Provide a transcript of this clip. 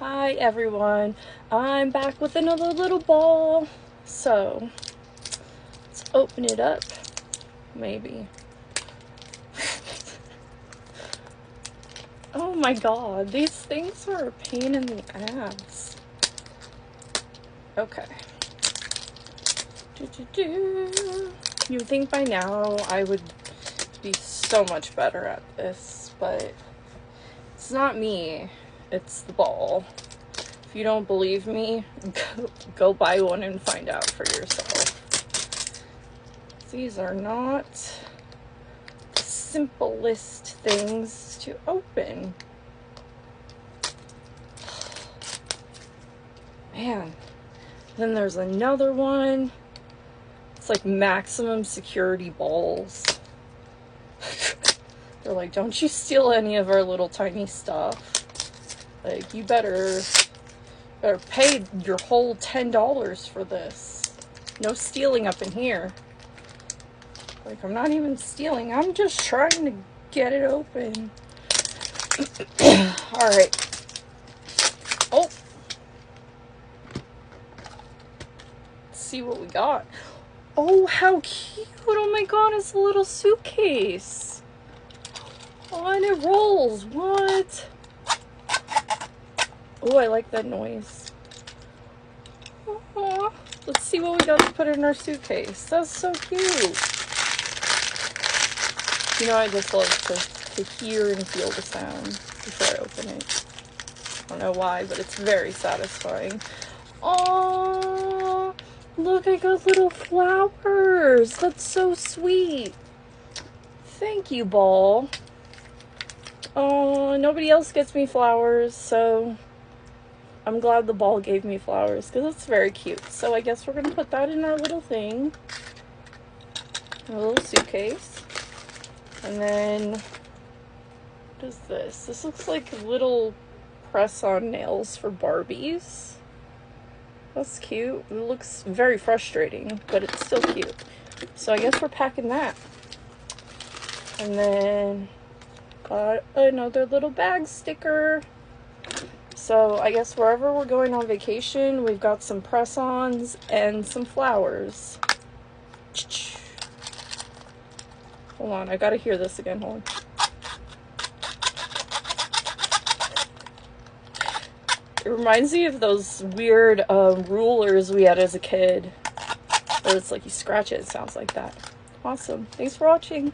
Hi everyone, I'm back with another little ball. So, let's open it up, maybe. Oh my god, these things are a pain in the ass. Okay. You'd think by now I would be so much better at this, but it's not me, it's the ball. If you don't believe me, go buy one and find out for yourself. These are not the simplest things to open. Man. Then there's another one. It's like maximum security balls. They're like, don't you steal any of our little tiny stuff. Like, you better pay your whole $10 for this. No stealing up in here. Like, I'm not even stealing. I'm just trying to get it open. Alright. Oh. Let's see what we got. Oh, how cute. Oh my god, it's a little suitcase. Oh, and it rolls. What? Oh, I like that noise. Aww. Let's see what we got to put in our suitcase. That's so cute. You know, I just love to hear and feel the sound before I open it. I don't know why, but it's very satisfying. Oh, look, I got little flowers. That's so sweet. Thank you, ball. Oh, nobody else gets me flowers, so I'm glad the ball gave me flowers because it's very cute. So I guess we're going to put that in our little thing. A little suitcase. And then, what is this? This looks like little press-on nails for Barbies. That's cute. It looks very frustrating, but it's still cute. So I guess we're packing that. And then got another little bag sticker. So I guess wherever we're going on vacation, we've got some press-ons and some flowers. Hold on, I gotta hear this again. Hold on. It reminds me of those weird rulers we had as a kid. Where it's like you scratch it, it sounds like that. Awesome. Thanks for watching.